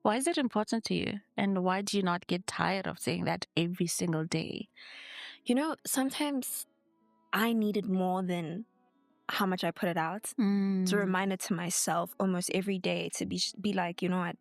Why is it important to you? And why do you not get tired of saying that every single day? Sometimes I need it more than how much I put it out. To remind it to myself almost every day to be like, you know what?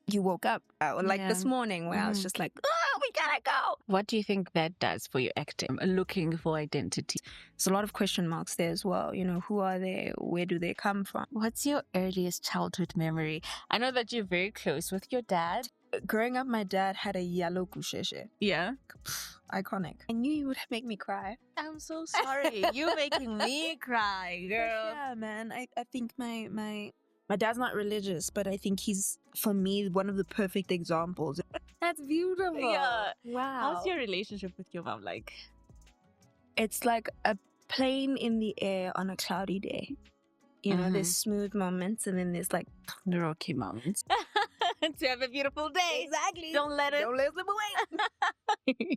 You woke up, like this morning where I was just like, oh, we gotta go. What do you think that does for your acting? Looking for identity. There's a lot of question marks there as well. Who are they? Where do they come from? What's your earliest childhood memory? I know that you're very close with your dad. Growing up, my dad had a yellow kusheshe. Yeah. Iconic. I knew you would make me cry. I'm so sorry. You're making me cry, girl. Yeah, man. I think my dad's not religious, but I think he's, for me, one of the perfect examples. That's beautiful. Yeah. Wow. How's your relationship with your mom like? It's like a plane in the air on a cloudy day. There's smooth moments and then there's like the rocky moments. To have a beautiful day. Exactly. Don't let it slip away.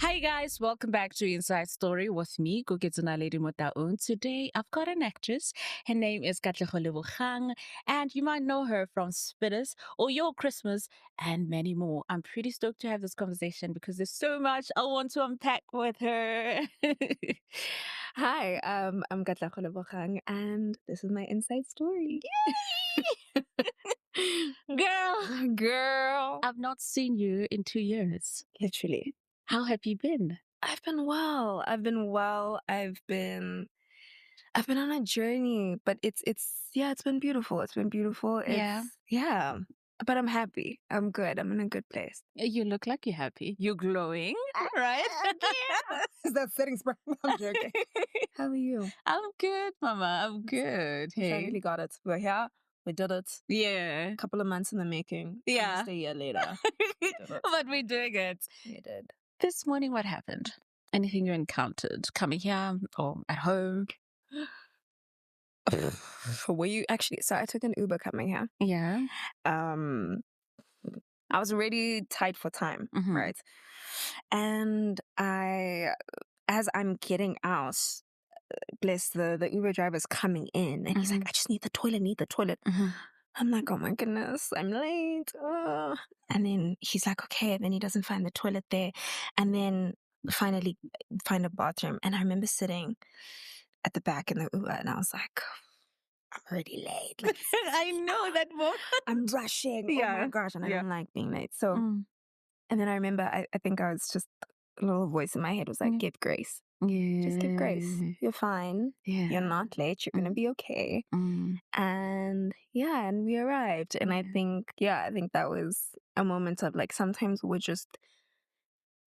Hi guys, welcome back to Inside Story with me, Gugetsuna Lady Motaun. Today I've got an actress. Her name is Katlego Lebogang, and you might know her from Spitters or Your Christmas and many more. I'm pretty stoked to have this conversation because there's so much I want to unpack with her. Hi, I'm Katlego Lebogang, and this is my Inside Story. Yay! Girl, I've not seen you in 2 years. Literally. How have you been? I've been well. I've been on a journey, but it's been beautiful. It's been beautiful. Yeah. But I'm happy. I'm good. I'm in a good place. You look like you're happy. You're glowing, right? Is that setting spray? I'm joking. How are you? I'm good, Mama. I'm good. We Hey. finally got it. We're here. We did it. Yeah. A couple of months in the making. Yeah. Almost a year later. But we're doing it. We did. This morning, what happened? Anything you encountered coming here or at home? Were you actually? So I took an Uber coming here. Yeah. I was already tight for time, right? And as I'm getting out, bless the Uber driver's coming in, and he's like, I just need the toilet. I'm like, oh my goodness, I'm late. And then he's like, okay. And then he doesn't find the toilet there. And then finally find a bathroom. And I remember sitting at the back in the Uber and I was like, I'm already late. Like, I know that moment. I'm rushing. Yeah. Oh my gosh. And I don't like being late. So, and then I remember, I think I was just, a little voice in my head was like, give grace. Yeah. Just give grace. You're fine. Yeah. You're not late. You're going to be okay. And and we arrived. And I think that was a moment of like, sometimes we're just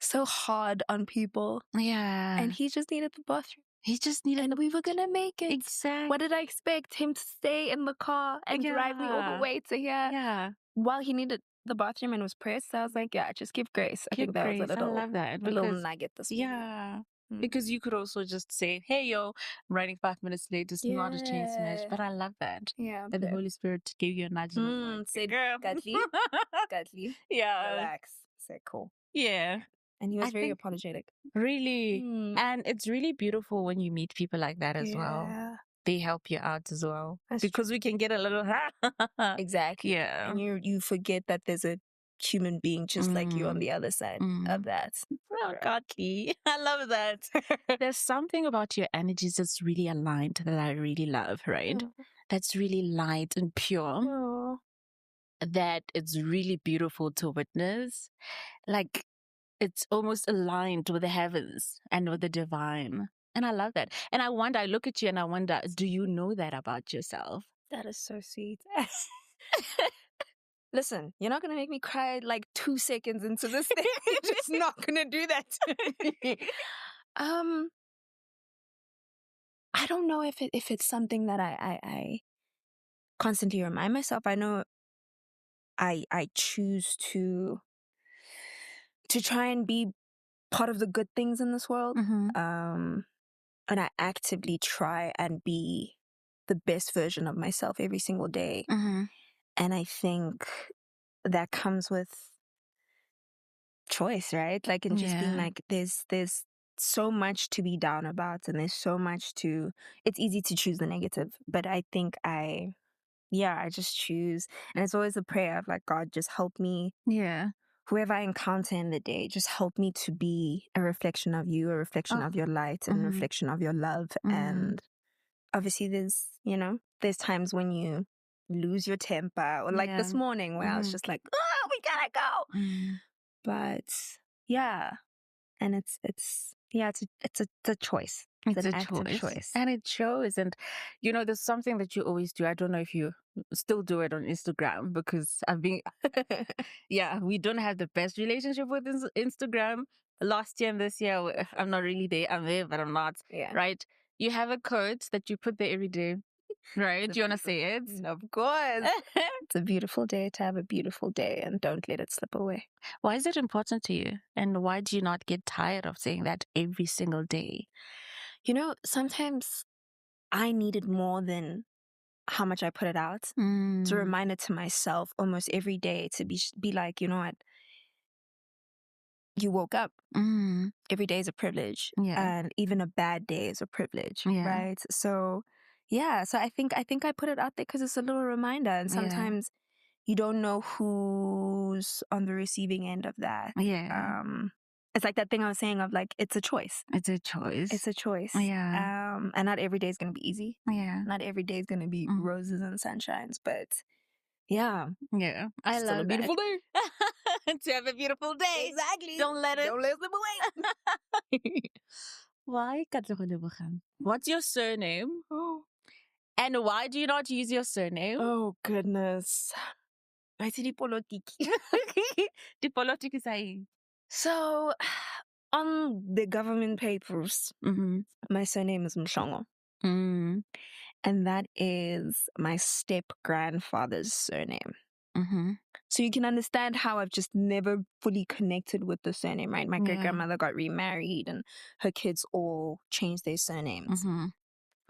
so hard on people. Yeah. And he just needed the bathroom. He just needed, and we were going to make it. Exactly. What did I expect? Him to stay in the car and drive me all the way to here? Yeah. While he needed the bathroom and was pressed, so I was like, yeah, just give grace. I think that was a little, I love that. little nugget this morning. Yeah. Because you could also just say, hey, yo, I'm running 5 minutes late. It's not a chain smash. But I love that. Yeah. That the Holy Spirit gave you a nudge. Said, girl. Katli. Yeah. Relax. Said, cool. Yeah. And he was very apologetic. Really? And it's really beautiful when you meet people like that as well. They help you out as well. That's because we can get a little... Exactly. Yeah. And you forget that there's a human being just like you on the other side of that. Oh, godly. I love that. There's something about your energies that's really aligned that I really love, right? That's really light and pure. That it's really beautiful to witness. Like, it's almost aligned with the heavens and with the divine. And I love that. And I look at you and I wonder, do you know that about yourself? That is so sweet. Listen, you're not going to make me cry like 2 seconds into this thing. You're just not going to do that to me. I don't know if it's something that I constantly remind myself. I know I choose to try and be part of the good things in this world. And I actively try and be the best version of myself every single day. And I think that comes with choice, right? Like, and just being like, there's so much to be down about, and there's so much it's easy to choose the negative. But I think I yeah, I just choose. And it's always a prayer of like, God, just help me. Yeah. Whoever I encounter in the day, just help me to be a reflection of you, a reflection of your light, and a reflection of your love. And obviously there's times when you lose your temper, or like this morning where I was just like, oh, we gotta go. But yeah, and it's a choice. It's an active choice. And it shows. And, there's something that you always do. I don't know if you still do it on Instagram, because yeah, we don't have the best relationship with Instagram. Last year and this year, I'm not really there. I'm there, but I'm not. Yeah. Right? You have a quote that you put there every day. Right? Do you want to say it? Of course. It's a beautiful day to have a beautiful day, and don't let it slip away. Why is it important to you? And why do you not get tired of saying that every single day? Sometimes I need it more than how much I put it out. It's a reminder to myself almost every day to be like, you know what? You woke up. Every day is a privilege. Yeah. And even a bad day is a privilege. Yeah. Right? So yeah, so I think I put it out there because it's a little reminder. And sometimes you don't know who's on the receiving end of that. Yeah. It's like that thing I was saying of like, it's a choice. It's a choice. It's a choice. Yeah. And not every day is going to be easy. Yeah. Not every day is going to be roses and sunshines, but yeah. Yeah. I Still love a beautiful day. To have a beautiful day. Exactly. Don't let it slip away. Why Katlego Lebogang? What's your surname? And why do you not use your surname? Oh, goodness. I see the politiki. The politics is So, on the government papers, my surname is Mshongo. And that is my step-grandfather's surname. So you can understand how I've just never fully connected with the surname, right? My great-grandmother got remarried and her kids all changed their surnames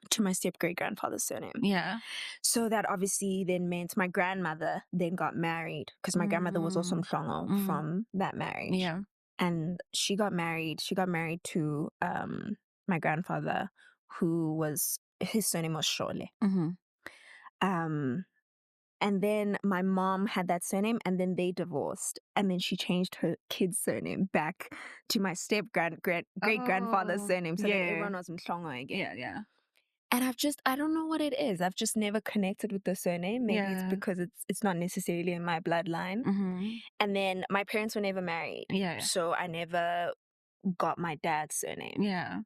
to my step-great-grandfather's surname. Yeah. So that obviously then meant my grandmother then got married, because my grandmother was also Mhlongo from that marriage. Yeah. And she got married to my grandfather, who was, his surname was Shole. And then my mom had that surname, and then they divorced, and then she changed her kid's surname back to my great-grandfather's surname. So then everyone was Mhlongo again. Yeah, yeah. And I don't know what it is. I've just never connected with the surname. Maybe it's because it's not necessarily in my bloodline. And then my parents were never married. Yeah. So I never got my dad's surname. Yeah.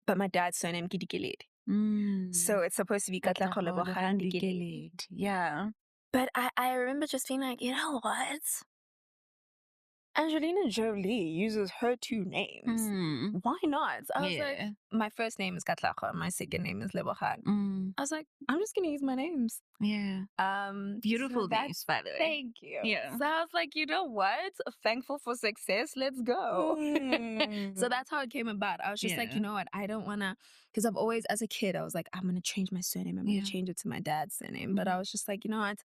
But my dad's surname, Gidigilid. So it's supposed to be Katlego Lebogang Gidigilid. Yeah. But I remember just being like, you know what? Angelina Jolie uses her two names. Why not? I was like, my first name is Katlego, my second name is Lebogang. I was like, I'm just gonna use my names. Yeah. Beautiful names, by the way. Thank you. Yeah. So I was like, you know what? Thankful for success. Let's go. So that's how it came about. I was just like, you know what? I don't wanna, because I've always, as a kid, I was like, I'm gonna change my surname. I'm gonna change it to my dad's surname. But I was just like, you know what?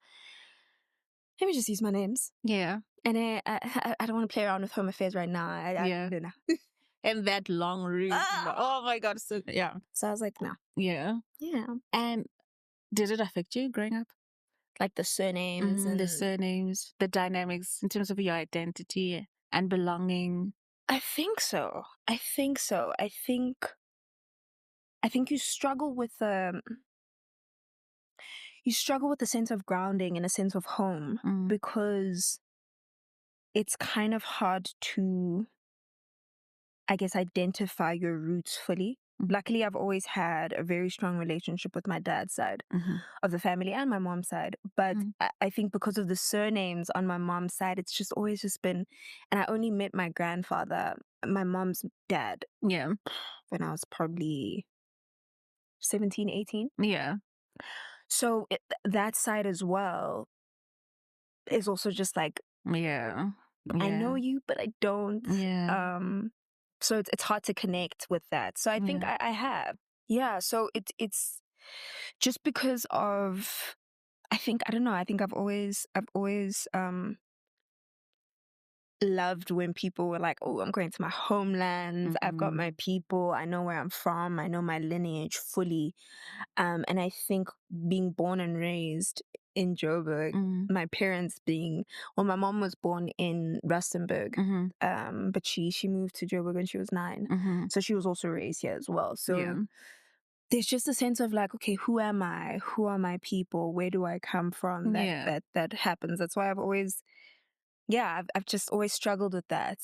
Let me just use my names. Yeah. And I don't want to play around with home affairs right now. I don't know. And that long route. Oh my God. So, yeah. So I was like, no. Yeah. Yeah. And did it affect you growing up? Like the surnames and the surnames, the dynamics in terms of your identity and belonging? I think so. I think you struggle with the sense of grounding and a sense of home, because it's kind of hard to, I guess, identify your roots fully. Luckily, I've always had a very strong relationship with my dad's side of the family and my mom's side. But I think because of the surnames on my mom's side, it's just always just been, and I only met my grandfather, my mom's dad, when I was probably 17, 18. Yeah. So that side as well is also just like, I know you, but I don't. Yeah. So it's hard to connect with that. So I think I have. Yeah. So it's just because of, I don't know. I think I've always loved when people were like, oh, I'm going to my homeland. I've got my people. I know where I'm from. I know my lineage fully. And I think being born and raised in Joburg. My parents my mom was born in Rustenburg, but she moved to Joburg when she was 9. So she was also raised here as well. So there's just a sense of like, okay, who am I? Who are my people? Where do I come from? That happens. That's why I've always, I've just always struggled with that.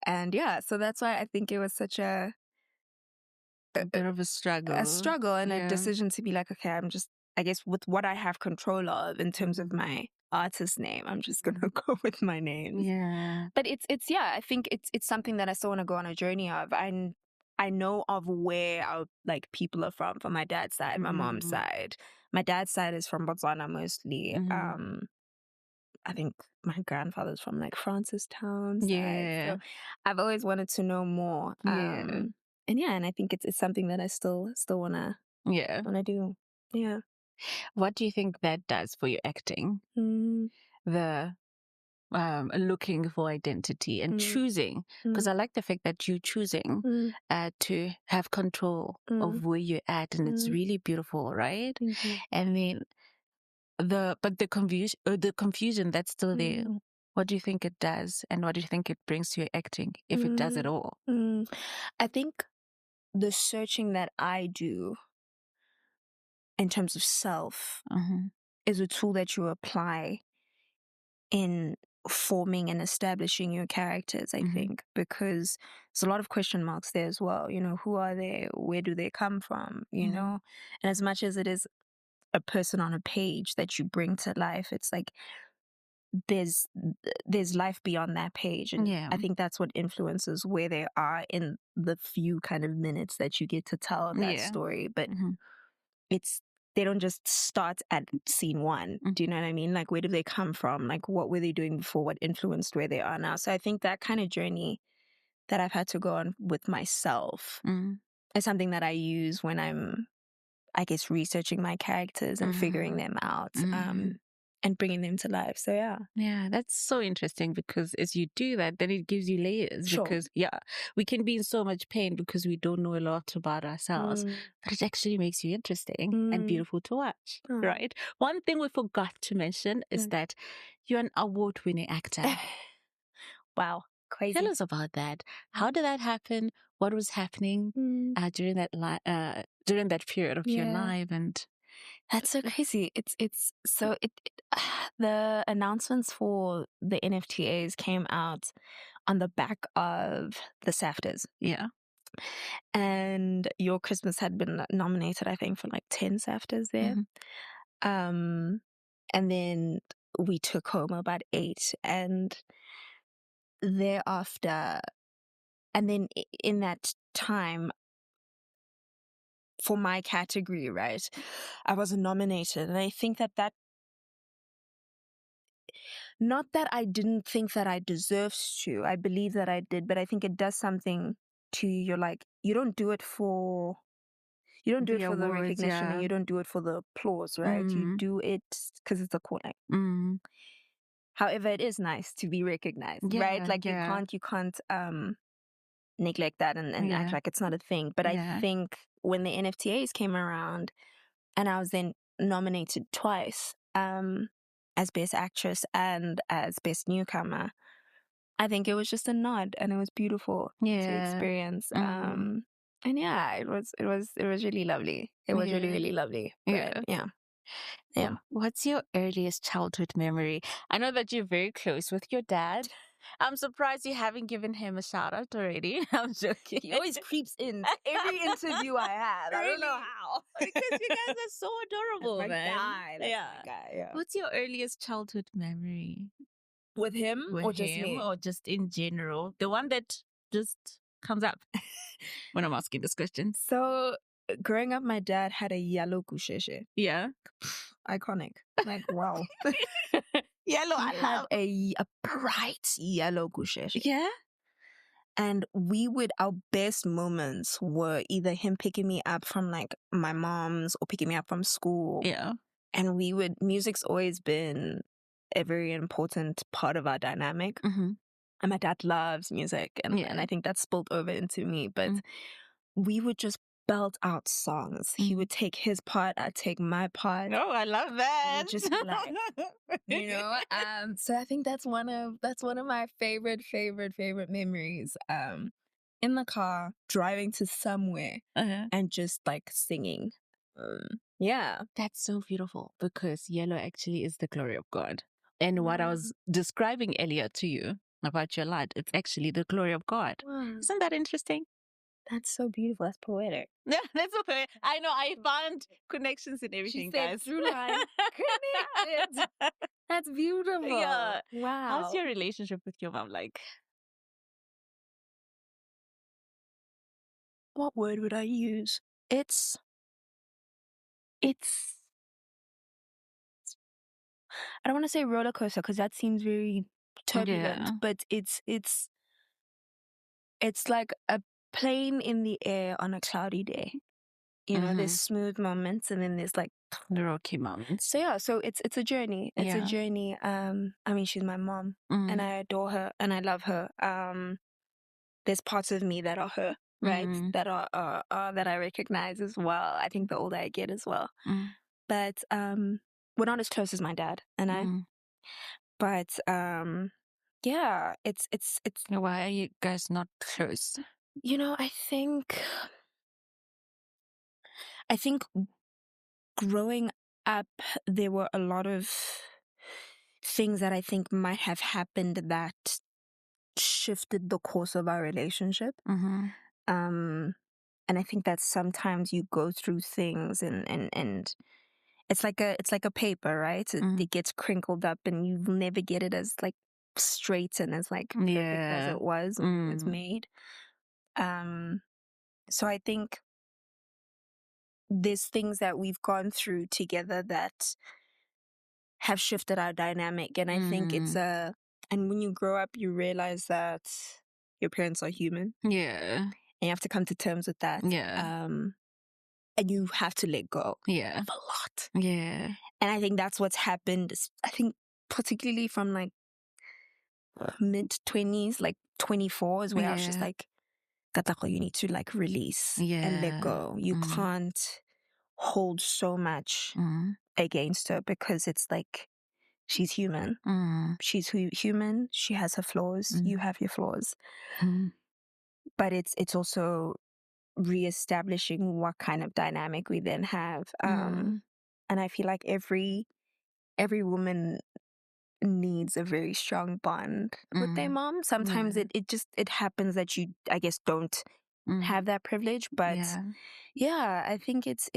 And so that's why I think it was such a bit of a struggle. And a decision to be like, okay, I'm just, I guess with what I have control of in terms of my artist name, I'm just gonna go with my names. But it's I think it's something that I still want to go on a journey of. I know of where our like people are from my dad's side, my mom's side. My dad's side is from Botswana mostly. I think my grandfather's from like Francistown side. So I've always wanted to know more. And I think it's something that I still wanna do. Yeah. What do you think that does for your acting? The looking for identity and choosing, because I like the fact that you're choosing to have control of where you're at, and it's really beautiful, right? And then the confusion that's still there. What do you think it does, and what do you think it brings to your acting, if it does at all? I think the searching that I do in terms of self is a tool that you apply in forming and establishing your characters, I think, because there's a lot of question marks there as well. You know, who are they? Where do they come from? You know, and as much as it is a person on a page that you bring to life, it's like there's life beyond that page, and I think that's what influences where they are in the few kind of minutes that you get to tell that story. But they don't just start at scene one. Do you know what I mean? Like, where do they come from? Like, what were they doing before? What influenced where they are now? So I think that kind of journey that I've had to go on with myself is something that I use when I'm, I guess, researching my characters and figuring them out and bringing them to life. So yeah, that's so interesting, because as you do that, then it gives you layers. Because we can be in so much pain because we don't know a lot about ourselves, but it actually makes you interesting and beautiful to watch, right? One thing we forgot to mention is that you're an award-winning actor. Wow, crazy. Tell us about that. How did that happen? What was happening during that period of your life? And that's so crazy. It's so the announcements for the NFTAs came out on the back of the SAFTAs. Yeah. And Your Christmas had been nominated, I think, for like 10 SAFTAs there. And then we took home about 8. And thereafter, and then in that time, for my category, right, I wasn't nominated. And I think that not that I didn't think that I deserved to, I believe that I did, but I think it does something to you. You're like, you don't do it for the awards, recognition, and you don't do it for the applause, right? You do it because it's a calling. However, it is nice to be recognized, right? Like you can't neglect that and act like it's not a thing. But I think when the NFTAs came around and I was then nominated twice as Best Actress and as Best Newcomer, I think it was just a nod, and it was beautiful to experience. And it was really lovely. It was really, really lovely. But yeah. What's your earliest childhood memory? I know that you're very close with your dad. I'm surprised you haven't given him a shout out already. I'm joking. He always creeps in every interview I have. I don't know how. Because you guys are so adorable, That's my man. guy. That's my guy. Yeah. What's your earliest childhood memory? With him or just me? Or just in general? The one that just comes up when I'm asking this question. So, growing up, my dad had a yellow kusheshe. Yeah. Iconic. Like, wow. Yellow, He had a bright yellow kusheshe. Yeah. And our best moments were either him picking me up from like my mom's or picking me up from school. Yeah. And music's always been a very important part of our dynamic. And my dad loves music, and I think that spilled over into me. But we would just belt out songs. He would take his part, I'd take my part. Oh, I love that. Just be like, so I think that's one of my favorite memories. In the car, driving to somewhere and just like singing. Yeah. That's so beautiful because yellow actually is the glory of God. And what I was describing earlier to you about your light, it's actually the glory of God. Isn't that interesting? That's so beautiful. That's poetic. Yeah, that's okay. I know. I found connections in everything, She said guys. through line connected. That's beautiful. Yeah. Wow. How's your relationship with your mom like? What word would I use? It's I don't want to say roller coaster because that seems very turbulent, but it's like a plane in the air on a cloudy day. There's smooth moments and then there's like the rocky moments. So yeah, so it's a journey. It's a journey. I mean, she's my mom and I adore her and I love her. There's parts of me that are her, right? That are that I recognize as well. I think the older I get as well. But we're not as close as my dad and I. But yeah, it's why are you guys not close? I think growing up there were a lot of things that I think might have happened that shifted the course of our relationship. And I think that sometimes you go through things and it's like a paper, right? It gets crinkled up and you never get it as like straight and as like perfect as it was when it was made. So I think there's things that we've gone through together that have shifted our dynamic. And I think and when you grow up, you realize that your parents are human. Yeah. And you have to come to terms with that. Yeah. And you have to let go of a lot. Yeah. And I think that's what's happened. I think particularly from like mid-20s, like 24 is where I was just like, Katlego, you need to like release and let go. You can't hold so much against her because it's like, she's human. She's human. She has her flaws. You have your flaws. But it's also reestablishing what kind of dynamic we then have. And I feel like every woman needs a very strong bond with their mom. Sometimes it happens that you, I guess, don't have that privilege. But yeah, I think it's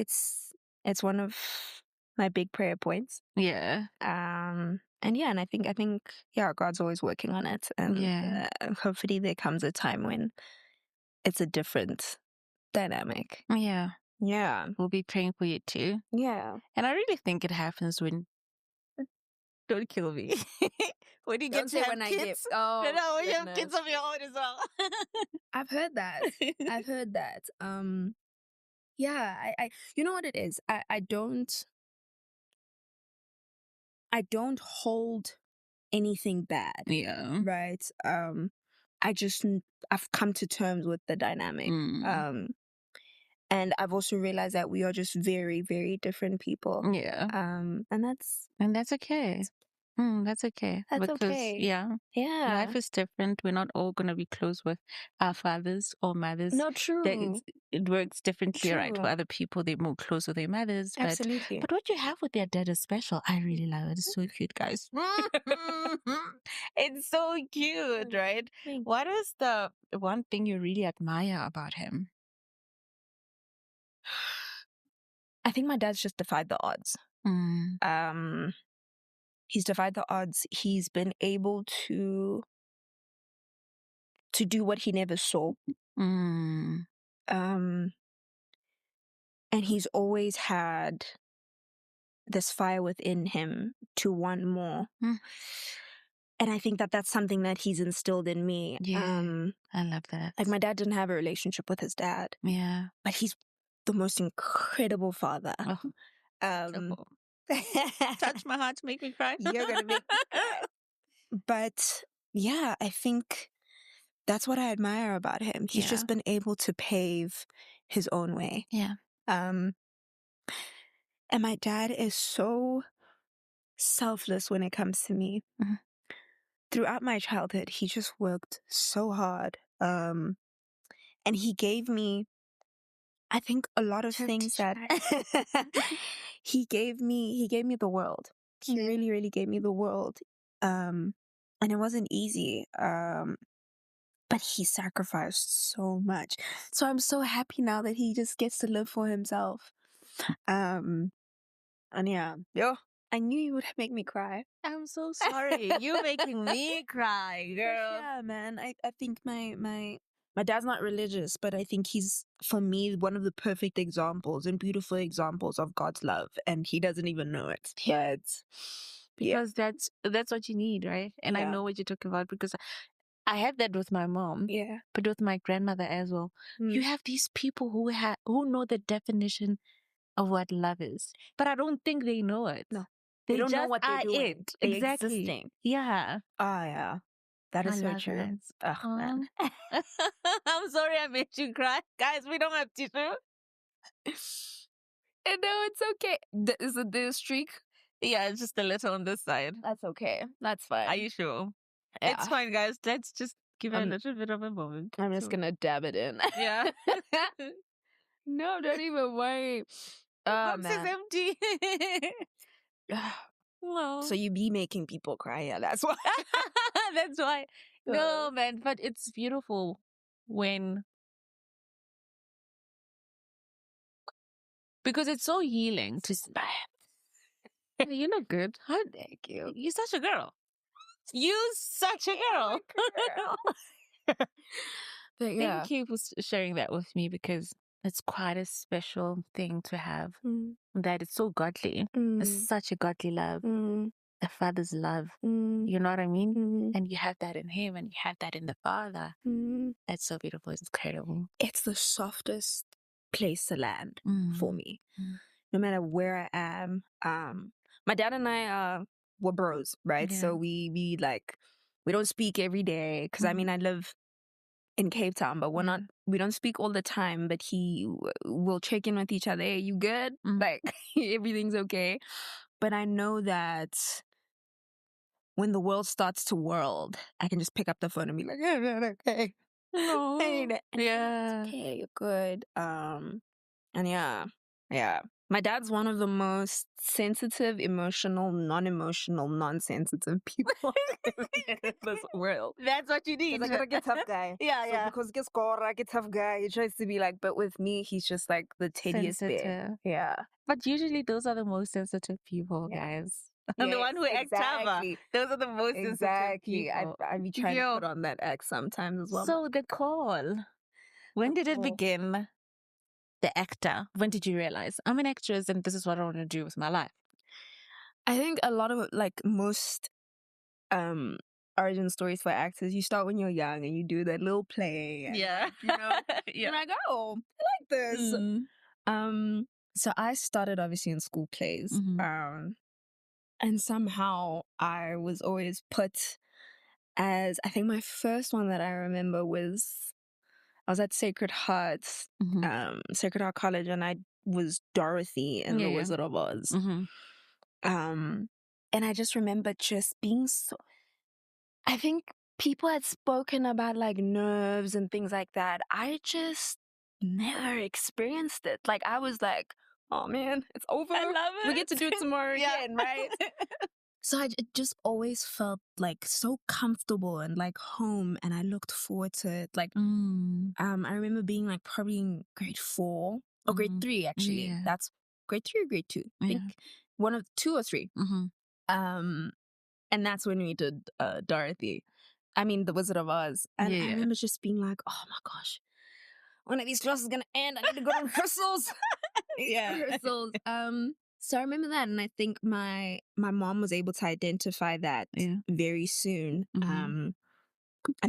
one of my big prayer points. Yeah. And I think God's always working on it. And hopefully there comes a time when it's a different dynamic. Yeah. Yeah. We'll be praying for you too. Yeah. And I really think it happens when, don't kill me. When you get to have kids. When you have kids of your own as well. I've heard that. Yeah, I you know what it is? I don't hold anything bad. Yeah. Right? I've come to terms with the dynamic. And I've also realized that we are just very, very different people. Yeah. And that's okay. That's okay. That's because, okay. Yeah. Yeah. Life is different. We're not all going to be close with our fathers or mothers. No, true. It works differently, right? For True. other people, they're more close with their mothers. Absolutely. But what you have with your dad is special. I really love it. It's so cute, guys. It's so cute, right? What is the one thing you really admire about him? I think my dad's just defied the odds. He's defied the odds. He's been able to do what he never saw. And he's always had this fire within him to want more. And I think that that's something that he's instilled in me. Yeah, I love that. Like my dad didn't have a relationship with his dad. Yeah. But he's the most incredible father. Touch my heart, make me cry. You're going to make me cry. But yeah, I think that's what I admire about him. He's just been able to pave his own way. Yeah. And my dad is so selfless when it comes to me. Mhm. Throughout my childhood, he just worked so hard. And he gave me, I think, a lot of things that he gave me the world. He really, really gave me the world. And it wasn't easy. But he sacrificed so much. So I'm so happy now that he just gets to live for himself. And yeah, I knew you would make me cry. I'm so sorry. You're making me cry, girl. Yeah, man. I think my dad's not religious, but I think he's, for me, one of the perfect examples and beautiful examples of God's love, and he doesn't even know it. But because that's what you need, right? And I know what you're talking about because I had that with my mom, but with my grandmother as well. You have these people who know the definition of what love is, but I don't think they know it. No, they don't know just what they're are doing. it. They're Exactly. existing. Yeah. Yeah. That is I so love true. that. Ugh, man. I'm sorry I made you cry. Guys, we don't have tissue. And no, it's okay. Is it the streak? Yeah, it's just a little on this side. That's okay. That's fine. Are you sure? Yeah. It's fine, guys. Let's just give it a little bit of a moment. I'm just gonna dab it in. Yeah. No, don't even worry. Oh, Box is man. empty. Well. So you be making people cry, yeah, that's why. That's why. No, man, but it's beautiful when, because it's so healing to you look good. How, thank you. You're such a girl. You such a girl. But yeah. Thank you for sharing that with me, because it's quite a special thing to have. That it's so godly. It's such a godly love. The Father's love. You know what I mean? And you have that in Him, and you have that in the Father. That's so beautiful. It's incredible. It's the softest place to land for me. No matter where I am. My dad and I were bros, right? Yeah. So we don't speak every day, because I mean, I live in Cape Town, but we don't speak all the time, but he will check in with each other. Hey, you good? Like, everything's okay. But I know that when the world starts to world, I can just pick up the phone and be like, yeah, man, okay. No. And Yeah. it's okay, you're good. And yeah. My dad's one of the most sensitive, emotional, non-emotional, non-sensitive people in this world. That's what you need. Because I gotta get tough guy. Yeah. Because get score, I get tough guy. He tries to be like, but with me, he's just like the tedious Sensitive. bit. Yeah. But usually those are the most sensitive people, guys. Yes, the one who acts tougher. Those are the most sensitive people. I be trying to put on that act sometimes as well. So the call, when did it begin? The actor, when did you realize I'm an actress and this is what I want to do with my life? I think a lot of, like, most origin stories for actors, you start when you're young and you do that little play. And, you know, you're like, oh, I like this. So I started obviously in school plays. And somehow I was always put as, I think my first one that I remember was, I was at Sacred Heart College, and I was Dorothy in The Wizard of Oz. And I just remember just being so, I think people had spoken about like nerves and things like that. I just never experienced it. Like, I was like, oh man, it's over. I love it. We get to do it tomorrow again, right? So it just always felt like so comfortable and like home, and I looked forward to it. Like, I remember being like probably in grade 4 or grade 3 actually. Yeah. That's grade 3 or grade 2. I think one of 2 or 3. And that's when we did Dorothy. I mean, The Wizard of Oz. And I remember just being like, oh my gosh, when are these classes gonna end? I need to go to rehearsals. Rehearsals. So I remember that, and I think my mom was able to identify that very soon. And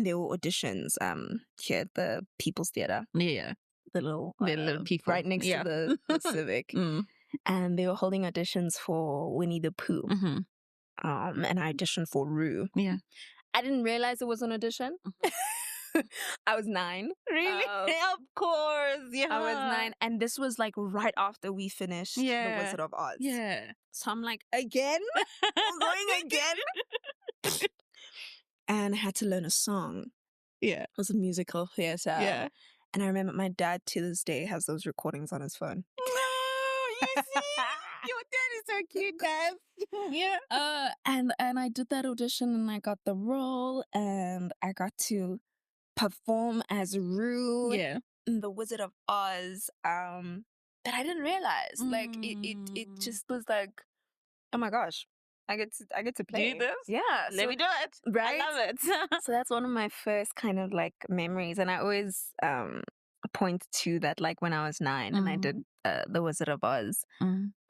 there were auditions here at the People's Theatre. The little people right next to the Civic. And they were holding auditions for Winnie the Pooh. And I auditioned for Roo. I didn't realize it was an audition. I was 9. Really? Of course. Yeah. I was 9, and this was like right after we finished The Wizard of Oz. Yeah. So I'm like, again? We're going again? And I had to learn a song. Yeah. It was a musical theater. Yeah. And I remember my dad to this day has those recordings on his phone. No, you see? Your dad is so cute, guys. Yeah. And I did that audition and I got the role and I got to perform as Rue Yeah. in The Wizard of Oz. But I didn't realize. Like it just was like, oh my gosh, I get to play. Do this? Yeah. Let me do it. Right? I love it. So that's one of my first kind of like memories. And I always point to that, like when I was 9 and I did The Wizard of Oz.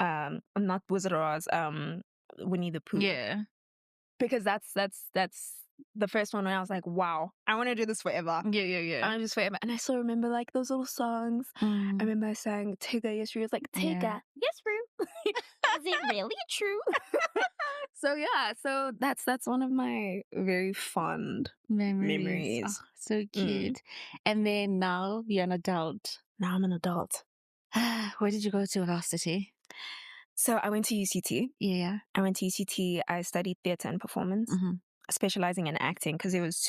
Not Wizard of Oz, Winnie the Pooh. Yeah. Because that's the first one when I was like, wow, I want to do this forever. Yeah. I want to do this forever. And I still remember like those little songs. I remember I sang Tigger, Yes Rue. It was like, Tigger, Yes Rue. Is it really true? So yeah, so that's one of my very fond memories. Oh, so cute. And then now you're an adult. Now I'm an adult. Where did you go to varsity? So I went to UCT. Yeah. I went to UCT. I studied theatre and performance, specializing in acting because it was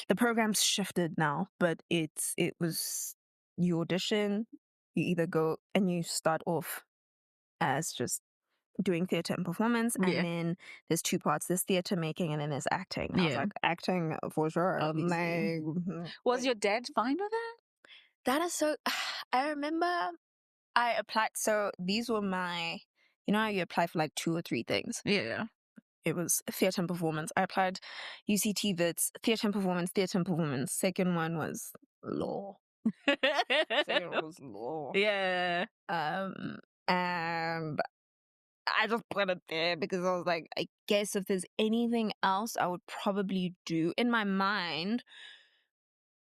the program's shifted now, but it was you audition, you either go and you start off as just doing theatre and performance, and then there's 2 parts. There's theatre making and then there's acting. I was like, acting for sure. Was your dad fine with that? That is so... I remember I applied. So these were my... You know how you apply for like 2 or 3 things? Yeah. It was theatre and performance. I applied UCT Vits, theatre and performance. Second one was law. Second one was law. Yeah. And I just put it there because I was like, I guess if there's anything else I would probably do in my mind,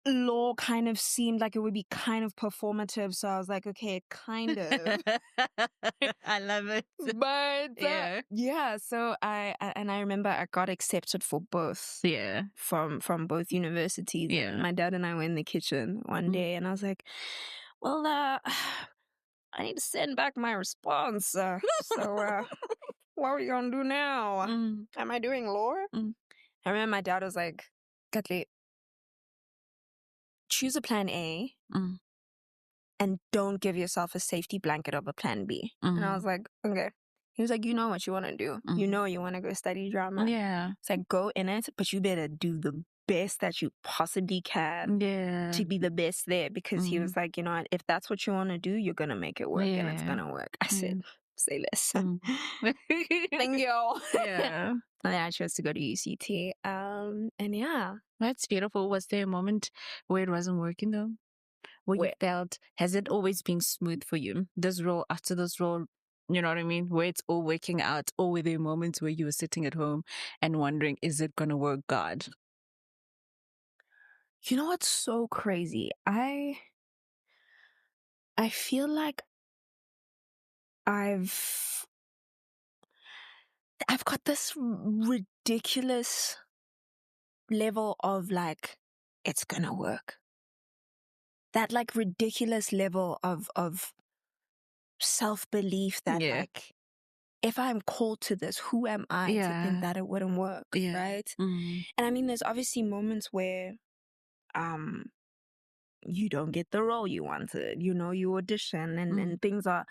law kind of seemed like it would be kind of performative. So I was like, okay, kind of. I love it. But yeah, so I remember I got accepted for both. Yeah. From both universities. Yeah. And my dad and I were in the kitchen one day and I was like, well, I need to send back my response. So what are we going to do now? Am I doing law? I remember my dad was like, Katlego, choose a plan A and don't give yourself a safety blanket of a plan B. And I was like, okay. He was like, you know what you want to do. You know you want to go study drama. Yeah. It's like, go in it, but you better do the best that you possibly can to be the best there. Because he was like, you know what, if that's what you want to do, you're going to make it work and it's going to work. I said, say less. Thank you. Yeah. And then I chose to go to UCT. And yeah. That's beautiful. Was there a moment where it wasn't working though? Where you felt, has it always been smooth for you? This role, after this role, you know what I mean? Where it's all working out, or were there moments where you were sitting at home and wondering, is it going to work, God? You know what's so crazy? I feel like I've got this ridiculous level of like, it's gonna work. That like ridiculous level of self-belief that like, if I'm called to this, who am I to think that it wouldn't work, right? And I mean, there's obviously moments where you don't get the role you wanted, you know, you audition and things are...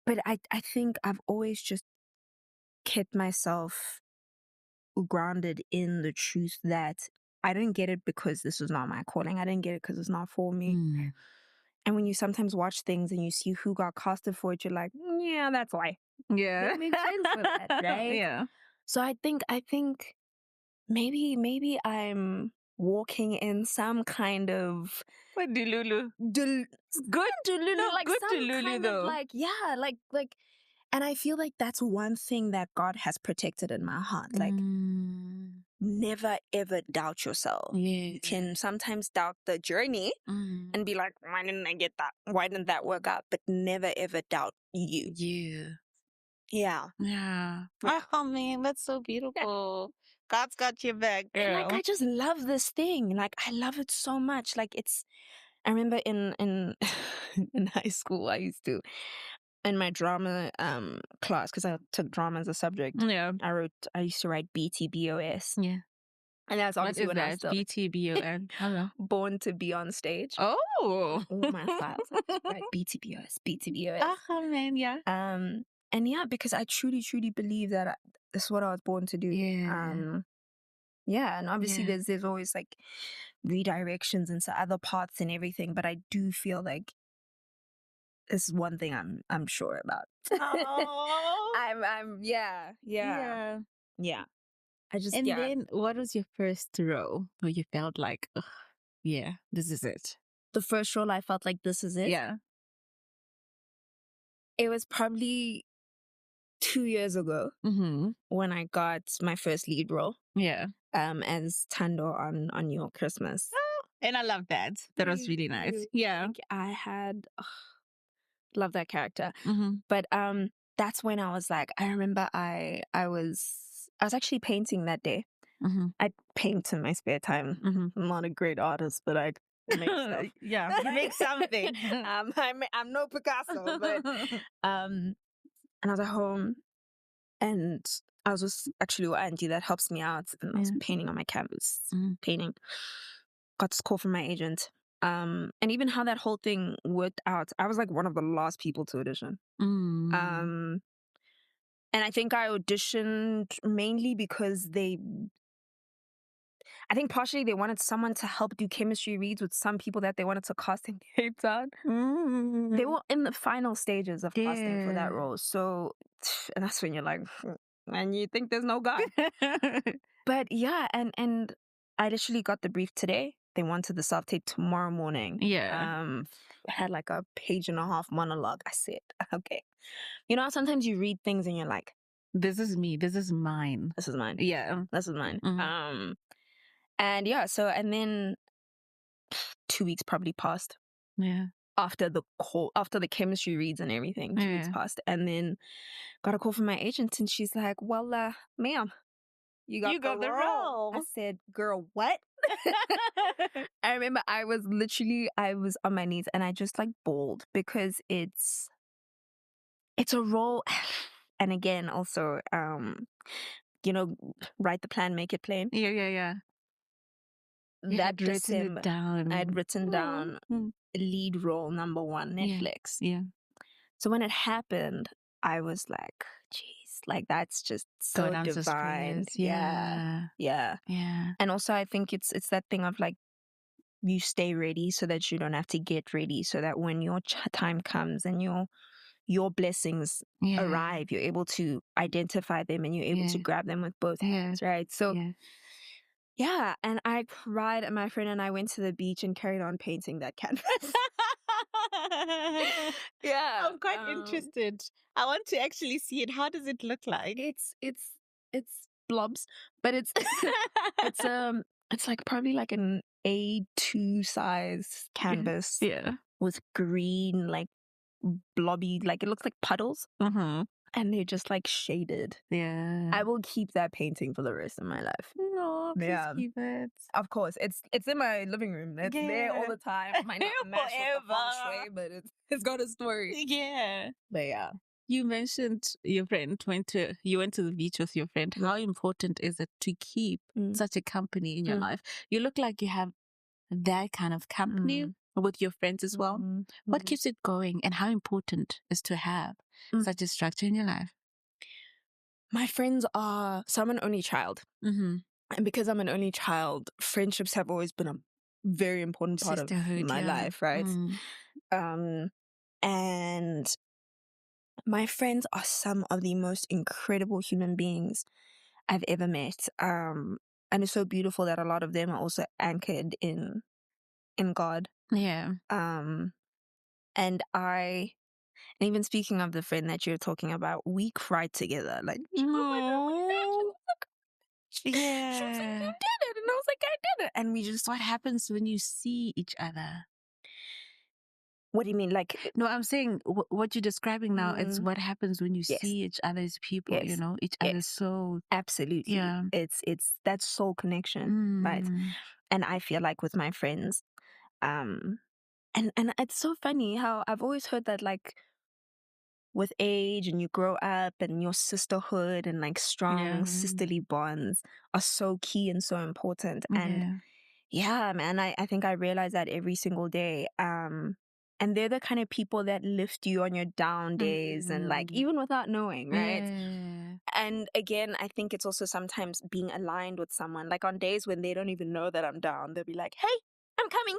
But I think I've always just kept myself grounded in the truth that I didn't get it because this was not my calling. I didn't get it because it's not for me. And when you sometimes watch things and you see who got casted for it, you're like, yeah, that's why. Yeah. That makes sense for that, right? Yeah. So I think maybe I'm walking in some kind of... What Delulu? Good Delulu. Like good some Delulu kind though. of like, yeah, like... And I feel like that's one thing that God has protected in my heart. Like, never ever doubt yourself. You can sometimes doubt the journey and be like, why didn't I get that? Why didn't that work out? But never ever doubt you. You. Yeah. Yeah. Oh man, that's so beautiful. God's got your back, And girl. like, I just love this thing. Like, I love it so much. Like, I remember in in high school, I used to, in my drama class, because I took drama as a subject. Yeah. I used to write BTBOS. Yeah. And that's What obviously is when I was that? still BTBON. Hello. born to be on stage. Oh. All my files, I just write BTBOS, BTBOS. Oh, man, yeah. And yeah, because I truly, truly believe that this is what I was born to do. Yeah. Yeah, and obviously Yeah. there's always like redirections into other paths and everything, but I do feel like this is one thing I'm sure about. Oh. Yeah. Yeah. Yeah. I just And then what was your first role where you felt like, ugh, yeah, this is it? The first role I felt like this is it. Yeah. It was probably 2 years ago when I got my first lead role. Yeah. As Tando on Your Christmas. And I love that. That was really nice. Yeah. Like, I had love that character. Mm-hmm. But that's when I was like, I remember I was actually painting that day. Mm-hmm. I paint in my spare time. Mm-hmm. I'm not a great artist, but I make stuff. Yeah, you make something. I'm no Picasso, but and I was at home, and I was just actually with Angie that helps me out, and I was painting on my canvas, painting. Got this call from my agent. And even how that whole thing worked out, I was like one of the last people to audition. And I think I auditioned mainly because I think partially they wanted someone to help do chemistry reads with some people that they wanted to cast in Cape Town. They were in the final stages of casting for that role. So, and that's when you're like, man, you think there's no God. But yeah, and I literally got the brief today. They wanted the self-tape tomorrow morning. Yeah. I had like a 1.5-page monologue. I said, okay. You know how sometimes you read things and you're like, this is me. This is mine. This is mine. Yeah. This is mine. Mm-hmm. And yeah, so, and then 2 weeks probably passed. Yeah. After the chemistry reads and everything, 2 weeks passed. And then got a call from my agent, and she's like, well, ma'am, you got the role. I said, girl, what? I remember I was on my knees, and I just like bawled, because it's a role. And again, also, write the plan, make it plain. Yeah. That December, I had written down lead role number 1, Netflix. Yeah. So when it happened, I was like, geez, like that's just so divine. Yeah. And also I think it's that thing of like, you stay ready so that you don't have to get ready, so that when your time comes and your blessings arrive, you're able to identify them, and you're able to grab them with both hands, right? So yeah, and I cried, and my friend and I went to the beach and carried on painting that canvas. Yeah. I'm quite interested. I want to actually see it. How does it look like? It's blobs, but it's it's like probably like an A2 size canvas. Yeah. With green, like blobby, like it looks like puddles. And they're just like shaded. Yeah. I will keep that painting for the rest of my life. No, please keep it. Of course, it's in my living room. It's there all the time. It might not match with the feng shui, but it's got a story. Yeah. But yeah. You mentioned your friend you went to the beach with your friend. How important is it to keep such a company in your life? You look like you have that kind of company with your friends as well. What keeps it going, and how important is to have such a structure in your life? My friends are, so I'm an only child. And because I'm an only child, friendships have always been a very important part of my life, right? And my friends are some of the most incredible human beings I've ever met. And it's so beautiful that a lot of them are also anchored in God. Yeah. And even speaking of the friend that you're talking about, we cried together. Like, Yeah. She was like, you did it. And I was like, I did it. And we just, what happens when you see each other? What do you mean? Like, No, I'm saying what you're describing now, it's mm, what happens when you yes, see each other as people, yes, each other's yes, soul. absolutely. Yeah. It's that soul connection, right? Mm. And I feel like with my friends, and it's so funny how I've always heard that, like, with age and you grow up and your sisterhood and like strong Yeah. sisterly bonds are so key and so important. And Yeah. yeah, man, I think I realize that every single day. And they're the kind of people that lift you on your down days and like Mm. even without knowing, right? Yeah. And again, I think it's also sometimes being aligned with someone. Like on days when they don't even know that I'm down, they'll be like, "Hey, I'm coming.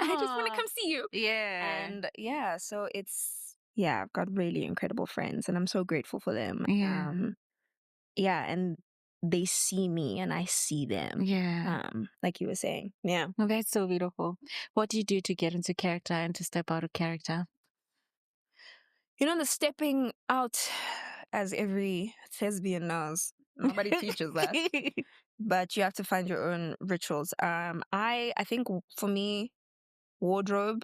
I just want to Oh, come see you." yeah. And yeah, so yeah, I've got really incredible friends and I'm so grateful for them. Yeah. Yeah, and they see me and I see them. Yeah. Like you were saying. Yeah. Well, that's so beautiful. What do you do to get into character and to step out of character? You know, the stepping out, as every thespian knows, nobody teaches that. But you have to find your own rituals. I think for me, wardrobe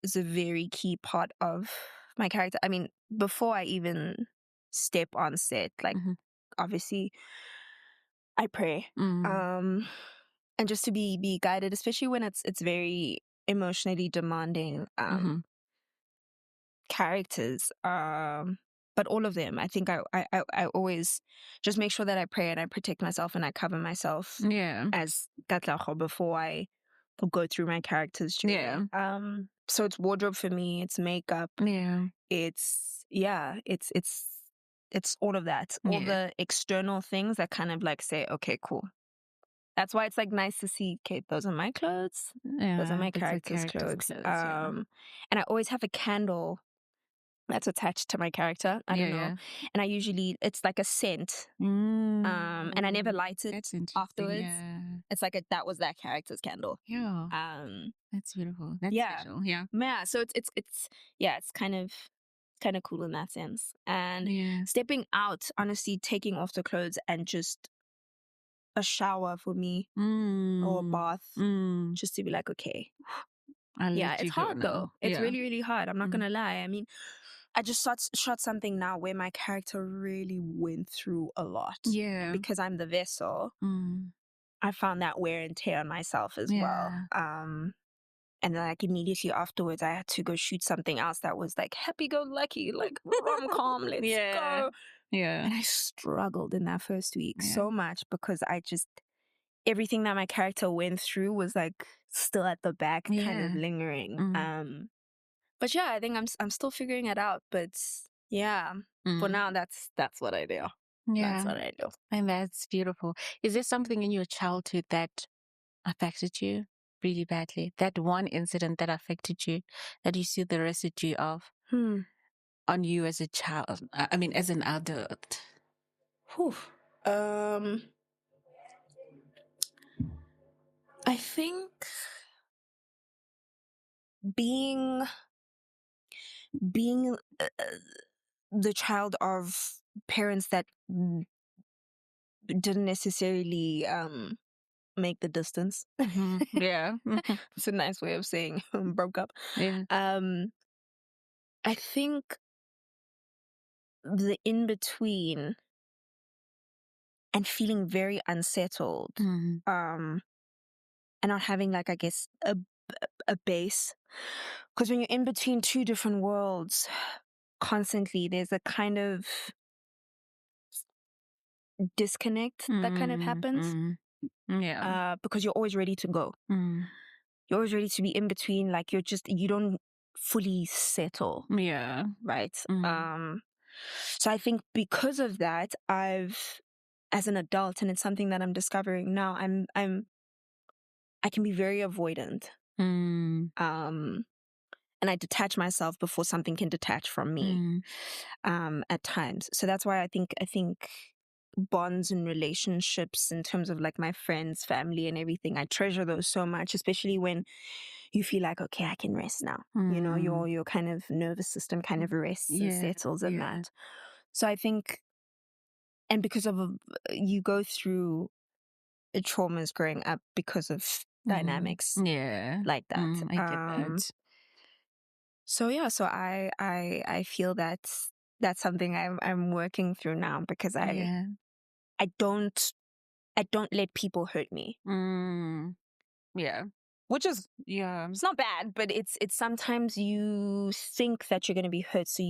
is a very key part of my character. I mean, before I even step on set, like Mhm. obviously I pray. Mm. And just to be guided, especially when it's very emotionally demanding Mhm. characters. But all of them, I think I always just make sure that I pray and I protect myself and I cover myself Yeah. as Katlego before I go through my character's Yeah. journey. So it's wardrobe for me, it's makeup, Yeah. it's all of that, all Yeah. the external things that kind of like say, okay, cool. That's why it's like nice to see, okay, those are my clothes, those are Yeah. my That's a character's character's clothes. clothes. Yeah. And I always have a candle that's attached to my character. I Yeah. don't know. Yeah. And I usually, it's like a scent. And I never light it That's interesting. afterwards. Yeah. It's like that was that character's candle. Yeah. Um, That's beautiful. That's yeah. special. Yeah. Yeah. So it's yeah, it's kind of cool in that sense. And Yeah. stepping out, honestly, taking off the clothes and just a shower for me or a Mm. bath, Mm. just to be like, okay. I'll Yeah, let it's you go hard now. though. It's Yeah. really, really hard. I'm not Mm. gonna lie. I mean, I just shot something now where my character really went through a lot. And Yeah. because I'm the vessel, Mm. I found that wear and tear on myself as well. Yeah. And then like immediately afterwards, I had to go shoot something else that was like happy go lucky, like rom-com, let's Yeah. go. Yeah. And I struggled in that first week Yeah. so much because everything that my character went through was like still at the back, kind of Yeah. lingering. Mm. But yeah, I think I'm still figuring it out. But yeah, for Mm. now, that's what I do. That's Yeah. what I do. And that's beautiful. Is there something in your childhood that affected you really badly? That one incident that affected you, that you see the residue of Hmm. on you as a child? I mean, as an adult. Whew. I think being being the child of parents that didn't necessarily make the distance. Mm-hmm. Yeah. Mm-hmm. It's a nice way of saying broke up. Yeah. Um, I think the in between and feeling very unsettled, Mm-hmm. and not having like I guess a base, because when you're in between two different worlds constantly, there's a kind of disconnect that kind of happens. Mm-hmm. Yeah. Because you're always ready to go. Mm. You're always ready to be in between. Like you don't fully settle, Yeah. right? Mm. So I think because of that, as an adult, and it's something that I'm discovering now, I can be very avoidant. Mm. And I detach myself before something can detach from me. At times. So that's why I think bonds and relationships in terms of like my friends, family and everything, I treasure those so much, especially when you feel like, okay, I can rest now. You know, your kind of nervous system kind of rests and Yeah. settles in Yeah. that. So I think, and because of you go through traumas growing up because of dynamics Yeah. like that. I get that. So yeah, so I feel that's something I'm working through now, because Yeah. I don't let people hurt me, Yeah. which is, Yeah. it's not bad, but it's sometimes you think that you're gonna be hurt, so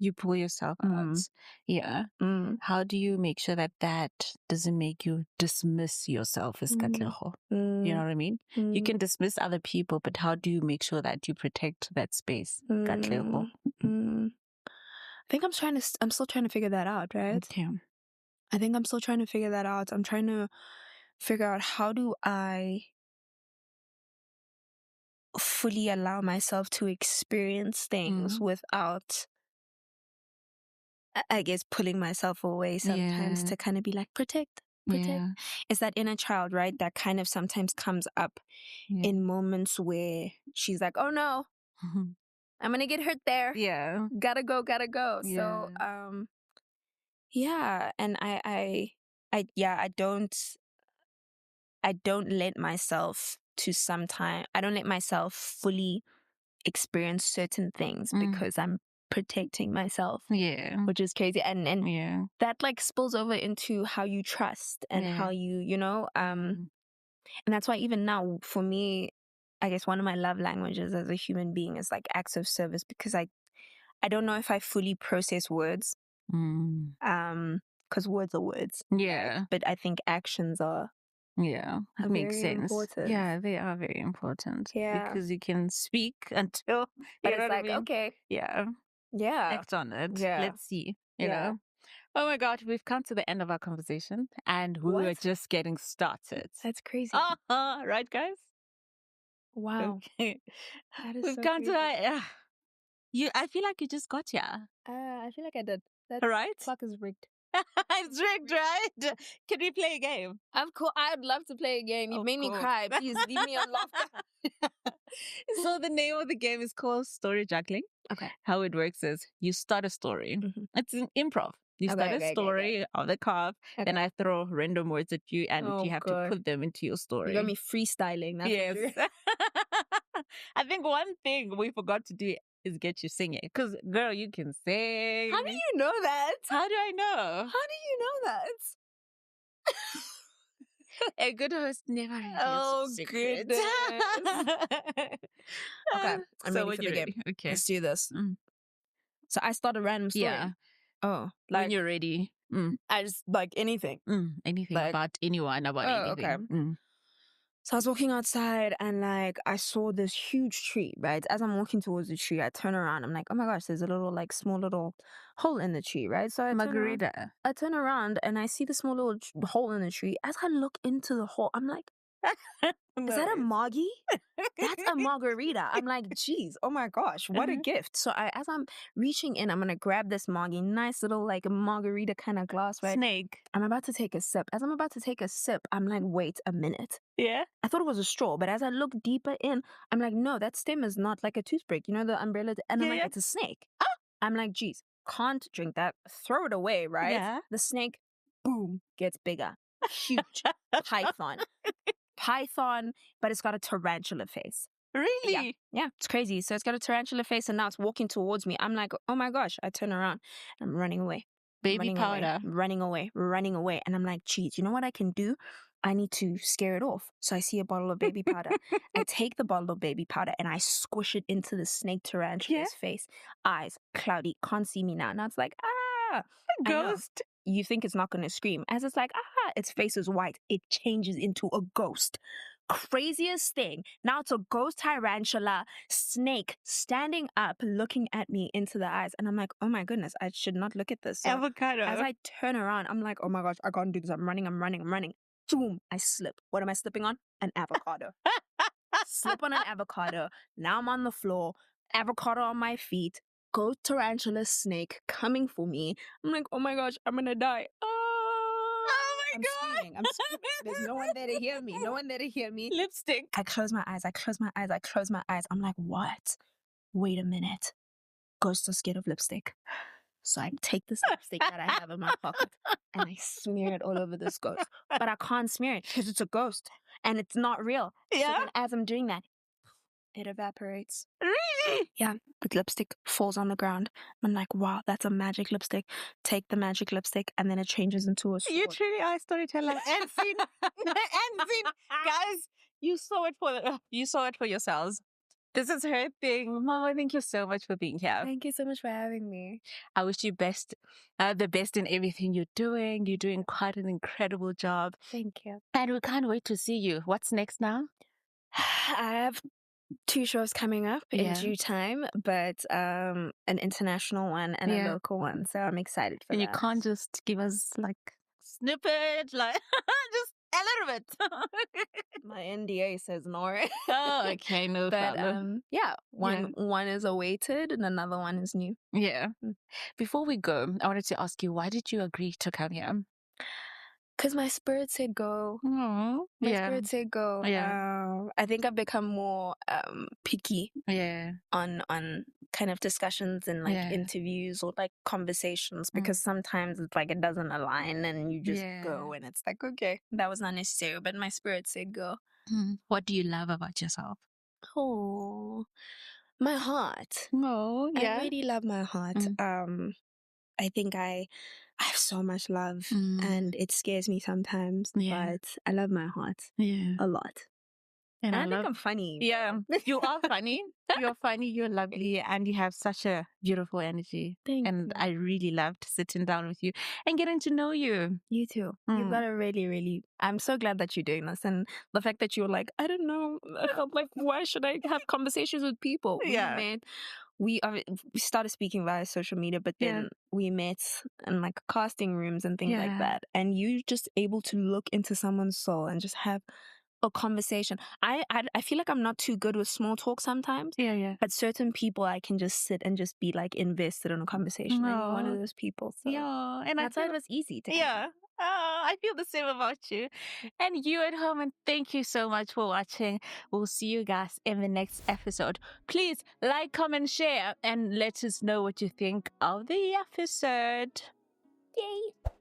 You pull yourself out. Yeah. How do you make sure that that doesn't make you dismiss yourself as Katlego? You know what I mean? You can dismiss other people, but how do you make sure that you protect that space, Katlego? I think I'm still trying to figure that out, right? Okay. I think I'm still trying to figure that out. I'm trying to figure out, how do I fully allow myself to experience things without, I guess, pulling myself away sometimes, Yeah. to kind of be like, protect. Yeah. It's that inner child, right? That kind of sometimes comes up Yeah. in moments where she's like, oh no, I'm gonna get hurt there. Yeah. Gotta go. Yeah. So, yeah. And I don't let myself I don't let myself fully experience certain things, because I'm protecting myself. Yeah. Which is crazy. And Yeah. that like spills over into how you trust, and how you know, and that's why even now, for me, I guess one of my love languages as a human being is like acts of service, because I don't know if I fully process words, because words are words. Yeah. Right? But I think actions are That makes very sense. important. Yeah, they are very important. Yeah. Because you can speak until, But you know it's what I like, mean? okay, Yeah. yeah, Act on it. yeah, Let's see. You yeah. know? Oh my God, we've come to the end of our conversation, and we were What? just getting started. That's crazy. Right, guys? Wow. Okay. That is We've so come crazy. to I feel like you just got here. I feel like I did. That Right? clock is rigged. It's rigged, right? Can we play a game? Of course, I'd love to play a game. You've Of made me course. cry. Please leave me on laughter. So the name of the game is called story juggling. Okay. How it works is you start a story. It's an improv. You start a story on the cuff, then I throw random words at you, and Oh, you have God. to put them into your story. You got me freestyling. That's Yes. what you're... I think one thing we forgot to do is get you singing. Because, girl, you can sing. How do you know that? How do I know? How do you know that? A good host never reveals Oh, secrets. goodness. Okay, I'm So ready when for you're the game. ready. Okay. Let's do this. So I start a random story. Yeah. Oh, When like you're ready. I just like anything. Anything Like, about anyone, about anything. okay. So I was walking outside, and like I saw this huge tree, right? As I'm walking towards the tree, I turn around. I'm like, oh my gosh, there's a little like small little hole in the tree, right? So Margarita. I turn around and I see the small little hole in the tree. As I look into the hole, I'm like, is that a moggy? That's a margarita. I'm like, geez, oh my gosh, what a gift. So as I'm reaching in, I'm gonna grab this moggy, nice little like margarita kind of glass, right? Snake. I'm about to take a sip. As I'm about to take a sip, I'm like, wait a minute. Yeah. I thought it was a straw, but as I look deeper in, I'm like, no, that stem is not like a toothpick. You know, the umbrella? And I'm like, it's a snake. I'm like, geez, can't drink that. Throw it away, right? Yeah. The snake, boom, gets bigger. Huge. Python, but it's got a tarantula face. Really? Yeah, it's crazy. So it's got a tarantula face, and now it's walking towards me. I'm like, oh my gosh. I turn around. I'm running away. Baby powder. Running away. And I'm like, geez, you know what I can do? I need to scare it off. So I see a bottle of baby powder. I take the bottle of baby powder and I squish it into the snake tarantula's face. Eyes cloudy, can't see me now. Now it's like, ah, Ghost. You think it's not going to scream. As it's like, its face is white. It changes into a ghost. Craziest thing. Now it's a ghost tarantula snake standing up, looking at me into the eyes. And I'm like, oh my goodness, I should not look at this. So Avocado. as I turn around, I'm like, oh my gosh, I can't do this. I'm running. Boom, I slip. What am I slipping on? An avocado. Slip on an avocado. Now I'm on the floor. Avocado on my feet. Ghost tarantula snake coming for me. I'm like, oh my gosh, I'm gonna die. Oh my I'm God. screaming. There's no one there to hear me. Lipstick. I close my eyes. I'm like, what? Wait a minute. Ghosts are scared of lipstick. So I take this lipstick that I have in my pocket and I smear it all over this ghost. But I can't smear it because it's a ghost and it's not real. Yeah. So then as I'm doing that, It evaporates. Really? Yeah, the lipstick falls on the ground. I'm like, wow, that's a magic lipstick. Take the magic lipstick, and then it changes into a sword. You truly are a storyteller. And scene. And scene. Guys, you saw it for yourselves. This is her thing. Mama, thank you so much for being here. Thank you so much for having me. I wish you the best in everything you're doing. You're doing quite an incredible job. Thank you. And we can't wait to see you. What's next now? I have 2 shows coming up in due time, but an international one and a local one. So I'm excited for and that. You can't just give us like snippet, like just a little bit. My NDA says no. Oh, okay, no But problem. one is awaited and another one is new. Yeah. Before we go, I wanted to ask you, why did you agree to come here? Because my spirit said go. Oh, My spirit said go. Yeah. I think I've become more picky Yeah. on kind of discussions and like interviews or like conversations, because sometimes it's like it doesn't align and you just go and it's like, okay, that was not necessary, but my spirit said go. What do you love about yourself? Oh, my heart. Oh, yeah. I really love my heart. I think I have so much love and it scares me sometimes, but I love my heart a lot. And I think I'm funny. Yeah, you are funny. You're funny, you're lovely, and you have such a beautiful energy. Thank you. I really loved sitting down with you and getting to know you. You too. You've got a really, really... I'm so glad that you're doing this. And the fact that you're like, I don't know, like, why should I have conversations with people? We started speaking via social media, but then we met in like casting rooms and things like that. And you just able to look into someone's soul and just have a conversation. I feel like I'm not too good with small talk sometimes. But certain people I can just sit and just be like invested in a conversation. And you're one of those people. So and that's why it was easy to come. I feel the same about you. And you at home, and thank you so much for watching. We'll see you guys in the next episode. Please like, comment, share, and let us know what you think of the episode. Yay!